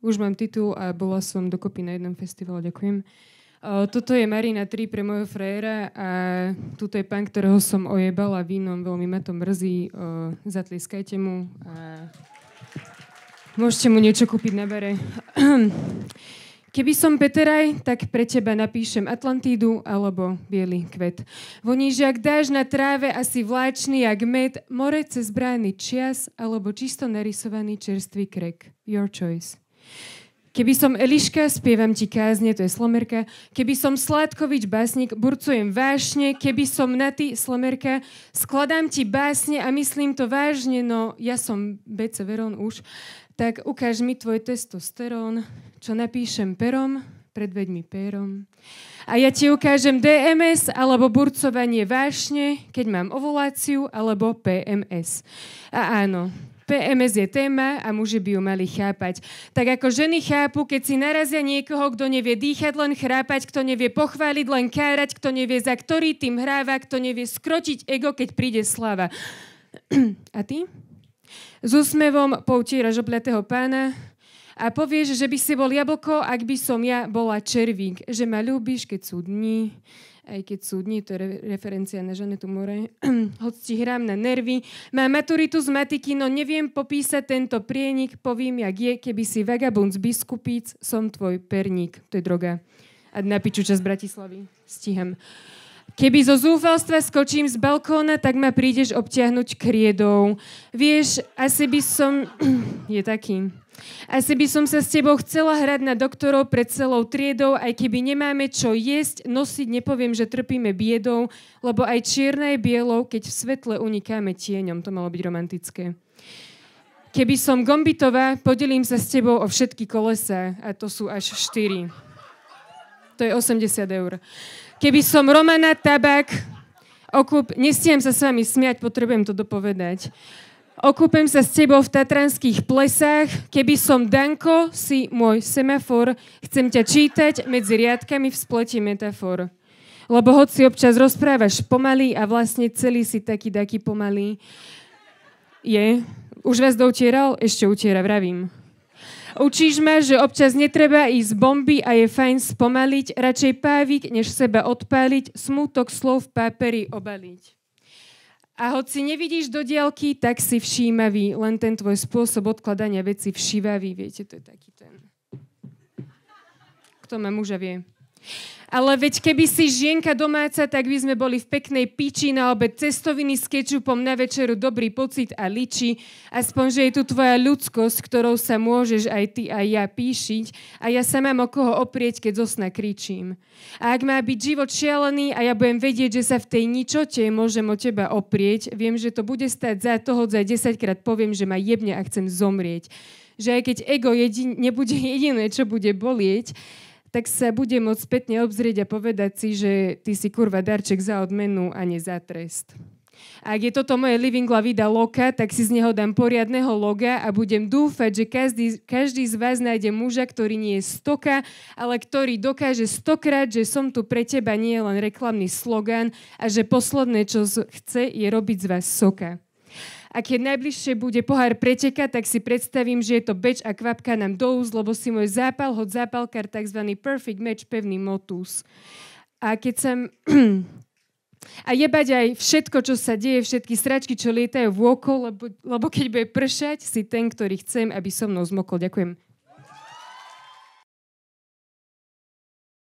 Už mám titul a bola som dokopy na jednom festivale. Ďakujem. Toto je Marina 3 pre mojho frajera a tuto je pán, ktorého som ojebala vínom. Veľmi ma to mrzí. Zatlieskajte mu a môžete mu niečo kúpiť na bare. Keby som Peteraj, tak pre teba napíšem Atlantídu alebo Bielý kvet. Voníš jak dáž na tráve, asi vláčný jak med, more cez brány čias alebo čisto narysovaný čerstvý krek. Your choice. Keby som Eliška, spievam ti kázne, to je slomerka. Keby som Sládkovič, básnik, burcujem vášne. Keby som Naty, slomerka, skladám ti básne a myslím to vážne, no ja som BC Verón už. Tak ukáž mi tvoj testosterón, čo napíšem perom, predveď mi pérom. A ja ti ukážem DMS alebo burcovanie vášne, keď mám ovuláciu, alebo PMS. A áno, PMS je téma a muži by ju mali chápať. Tak ako ženy chápu, keď si narazia niekoho, kto nevie dýchať, len chrápať, kto nevie pochváliť, len kárať, kto nevie, za ktorý tým hráva, kto nevie skrotiť ego, keď príde sláva. A ty? S úsmevom poutieraš obľatého pána a povieš, že by si bol jablko, ak by som ja bola červík. Že ma ľúbiš, keď sú dni, aj keď sú dni, to je referencia na Žanetu More. Hoď ti hrám na nervy. Mám maturitu z matiky, no neviem popísať tento prienik. Povím, jak je, keby si vagabund z Biskupíc, som tvoj perník. To je droga. A na piču čas Bratislavy. Stíham. Keby zo zúfalstva skočím z balkóna, tak ma prídeš obtiahnuť kriedou. Vieš, asi by som... Je taký. Asi by som sa s tebou chcela hrať na doktorov pred celou triedou, aj keby nemáme čo jesť, nosiť, nepoviem, že trpíme biedou, lebo aj čierna je bielou, keď v svetle unikáme tieňom. To malo byť romantické. Keby som Gombitová, podelím sa s tebou o všetky kolesá, a to sú až 4. To je 80 eur. Keby som Romana Tabak, nestiham sa s vami smiať, potrebujem to dopovedať. Okúpem sa s tebou v tatranských plesách. Keby som Danko, si môj semafor. Chcem ťa čítať medzi riadkami v spleti metafor. Lebo hoci občas rozprávaš pomaly a vlastne celý si taký pomalý. Je? Už vás doutieral? Ešte utiera, vravím. Učíš ma, že občas netreba ísť bomby a je fajn spomaliť, radšej pávik, než seba odpáliť, smútok slov v páperi obaliť. A hoci nevidíš do diaľky, tak si všímavý, len ten tvoj spôsob odkladania veci všívavý, viete, to je taký ten. Kto má muža vie. Ale veď keby si žienka domáca, tak by sme boli v peknej piči, na obed cestoviny s kečupom, na večeru dobrý pocit a liči. Aspoň, že je tu tvoja ľudskosť, ktorou sa môžeš aj ty a ja píšiť a ja sa mám o koho oprieť, keď zo sna kričím. A ak má byť život šialený a ja budem vedieť, že sa v tej ničote môžem o teba oprieť, viem, že to bude stať za toho, za 10-krát poviem, že ma jebne a chcem zomrieť. Že aj keď ego nebude jediné, čo bude bolieť, tak sa bude môcť spätne obzrieť a povedať si, že ty si kurva darček za odmenu a nie za trest. A ak je toto moje Living La Vida Loka, tak si z neho dám poriadneho loga a budem dúfať, že každý z vás nájde muža, ktorý nie je stoka, ale ktorý dokáže 100-krát, že som tu pre teba, nie je len reklamný slogan a že posledné, čo chce, je robiť z vás soka. A keď najbližšie bude pohár pretekať, tak si predstavím, že je to beč a kvapka nám do úst, lebo si môj zápal, hoď zápalkár, tzv. Perfect match, pevný motus. A keď sa... A jebať aj všetko, čo sa deje, všetky sračky, čo lietajú vôkol, lebo keď bude pršať, si ten, ktorý chcem, aby so mnou zmokol. Ďakujem.